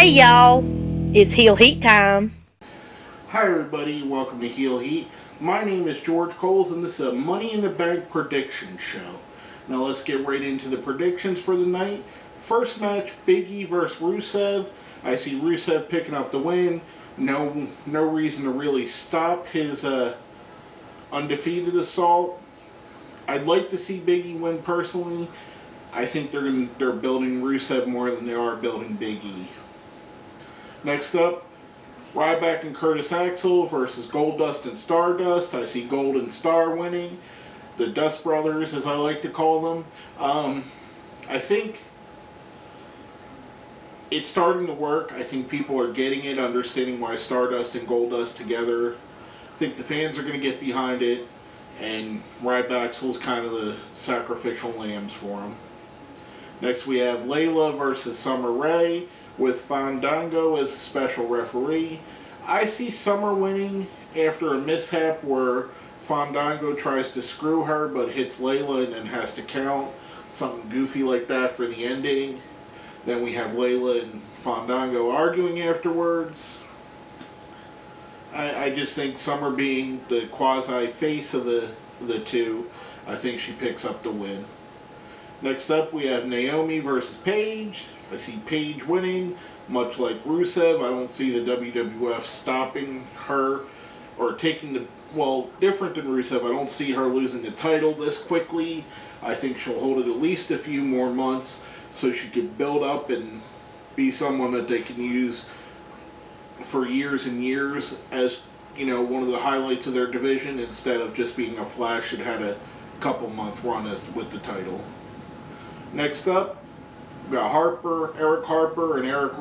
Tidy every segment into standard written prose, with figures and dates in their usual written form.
Hey y'all, it's Heel Heat time. Hi everybody, welcome to Heel Heat. My name is George Coles and this is a Money in the Bank prediction show. Now let's get right into the predictions for the night. First match, Big E versus Rusev. I see Rusev picking up the win. No reason to really stop his undefeated assault. I'd like to see Big E win personally. I think they're building Rusev more than they are building Big E. Next up, Ryback and Curtis Axel versus Goldust and Stardust. I see Gold and Star winning. The Dust Brothers, as I like to call them. I think it's starting to work. I think people are getting it, understanding why Stardust and Goldust together. I think the fans are going to get behind it, and Ryback's kind of the sacrificial lambs for him. Next we have Layla versus Summer Rae, with Fandango as a special referee. I see Summer winning after a mishap where Fandango tries to screw her but hits Layla and then has to count. Something goofy like that for the ending. Then we have Layla and Fandango arguing afterwards. I just think Summer being the quasi-face of the two, I think she picks up the win. Next up we have Naomi versus Paige. I see Paige winning, much like Rusev. I don't see the WWF stopping her or taking the, well, different than Rusev, I don't see her losing the title this quickly. I think she'll hold it at least a few more months so she can build up and be someone that they can use for years and years as, you know, one of the highlights of their division instead of just being a flash that had a couple-month run with the title. Next up, we got Luke Harper and Eric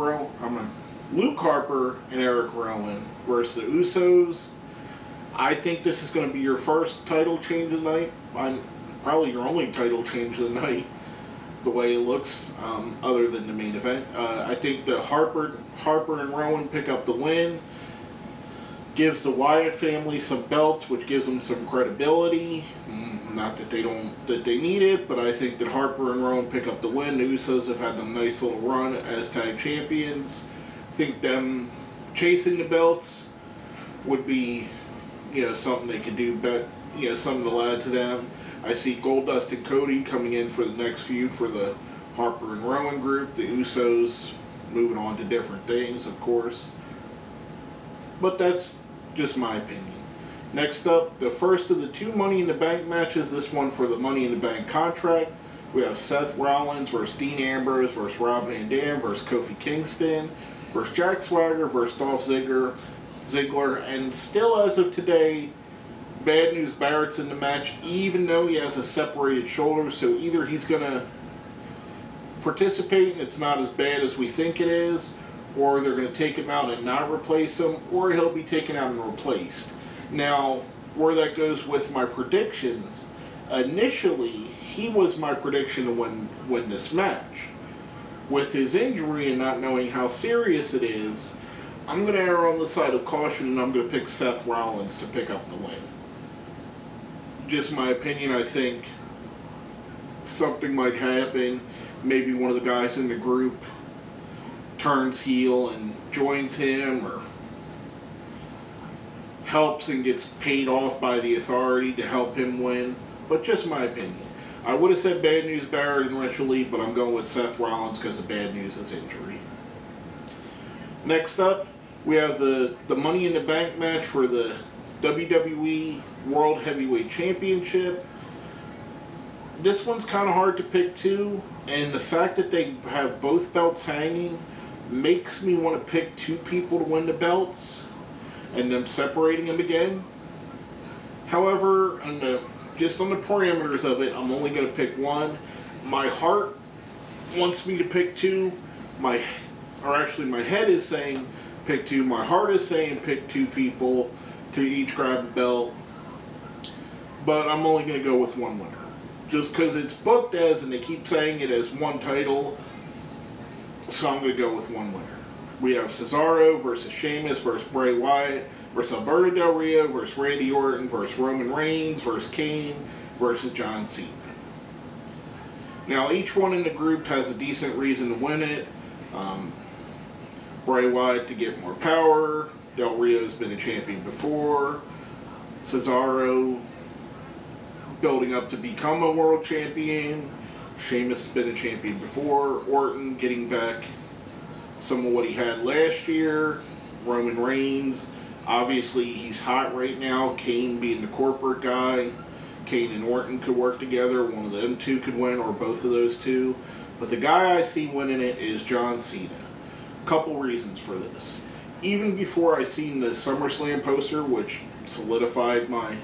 Rowan versus the Usos. I think this is going to be your first title change of the night. Probably your only title change of the night, the way it looks, other than the main event. I think the Harper and Rowan pick up the win. Gives the Wyatt family some belts, which gives them some credibility. Not that they need it, but I think that Harper and Rowan pick up the win. The Usos have had a nice little run as tag champions. I think them chasing the belts would be, you know, something they could do, but you know, something to add to them. I see Goldust and Cody coming in for the next feud for the Harper and Rowan group. The Usos moving on to different things, of course. But that's just my opinion. Next up, the first of the two Money in the Bank matches, this one for the Money in the Bank contract. We have Seth Rollins versus Dean Ambrose versus Rob Van Dam versus Kofi Kingston versus Jack Swagger versus Dolph Ziggler. And still as of today, Bad News Barrett's in the match, even though he has a separated shoulder. So either he's going to participate and it's not as bad as we think it is, or they're going to take him out and not replace him, or he'll be taken out and replaced. Now, where that goes with my predictions, initially, he was my prediction to win this match. With his injury and not knowing how serious it is, I'm going to err on the side of caution and I'm going to pick Seth Rollins to pick up the win. Just my opinion, I think something might happen. Maybe one of the guys in the group turns heel and joins him, or helps and gets paid off by the Authority to help him win. But just my opinion. I would have said Bad News Barrett initially, but I'm going with Seth Rollins because of Bad News' injury. Next up, we have the Money in the Bank match for the WWE World Heavyweight Championship. This one's kind of hard to pick too, and the fact that they have both belts hanging makes me want to pick two people to win the belts and them separating them again. However, just on the parameters of it, I'm only going to pick one. My heart wants me to pick two. My head is saying pick two. My heart is saying pick two people to each grab a belt. But I'm only going to go with one winner. Just because it's booked as, and they keep saying it as one title, so I'm going to go with one winner. We have Cesaro versus Sheamus versus Bray Wyatt versus Alberto Del Rio versus Randy Orton versus Roman Reigns versus Kane versus John Cena. Now, each one in the group has a decent reason to win it. Bray Wyatt to get more power. Del Rio's been a champion before. Cesaro building up to become a world champion. Sheamus has been a champion before. Orton getting back some of what he had last year. Roman Reigns, obviously he's hot right now. Kane being the corporate guy. Kane and Orton could work together. One of them two could win, or both of those two. But the guy I see winning it is John Cena. Couple reasons for this. Even before I seen the SummerSlam poster, which solidified my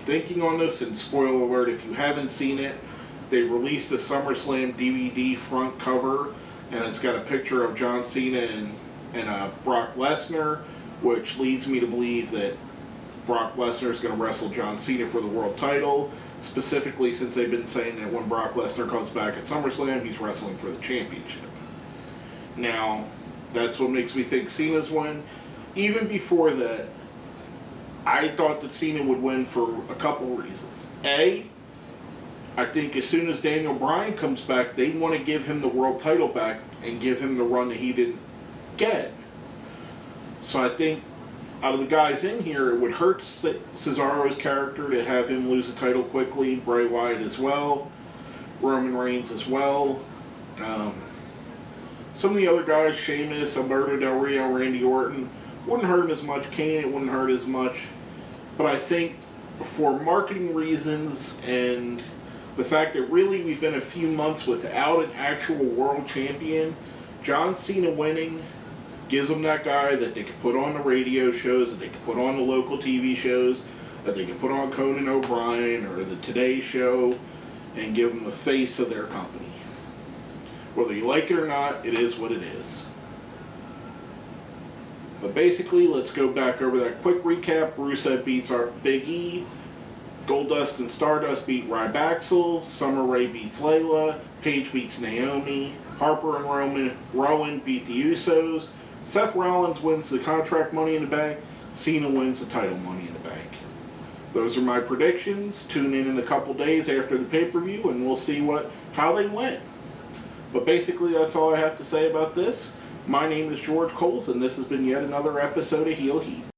thinking on this, and spoiler alert if you haven't seen it, they've released a SummerSlam DVD front cover, and it's got a picture of John Cena and Brock Lesnar, which leads me to believe that Brock Lesnar is going to wrestle John Cena for the world title, specifically since they've been saying that when Brock Lesnar comes back at SummerSlam, he's wrestling for the championship. Now, that's what makes me think Cena's win. Even before that, I thought that Cena would win for a couple reasons. A, I think as soon as Daniel Bryan comes back, they want to give him the world title back and give him the run that he didn't get. So I think out of the guys in here, it would hurt Cesaro's character to have him lose the title quickly. Bray Wyatt as well. Roman Reigns as well. Some of the other guys, Sheamus, Alberto Del Rio, Randy Orton, wouldn't hurt him as much. Kane, it wouldn't hurt as much. But I think for marketing reasons and the fact that really we've been a few months without an actual world champion, John Cena winning gives them that guy that they could put on the radio shows, that they could put on the local TV shows, that they could put on Conan O'Brien or the Today Show, and give them the face of their company. Whether you like it or not, it is what it is. But basically, let's go back over that quick recap. Rusev beats our Big E. Goldust and Stardust beat Rybaxel. Summer Rae beats Layla. Paige beats Naomi. Harper and Rowan beat the Usos. Seth Rollins wins the contract Money in the Bank. Cena wins the title Money in the Bank. Those are my predictions. Tune in a couple days after the pay-per-view and we'll see how they went. But basically, that's all I have to say about this. My name is George Coles, and this has been yet another episode of Heel Heat.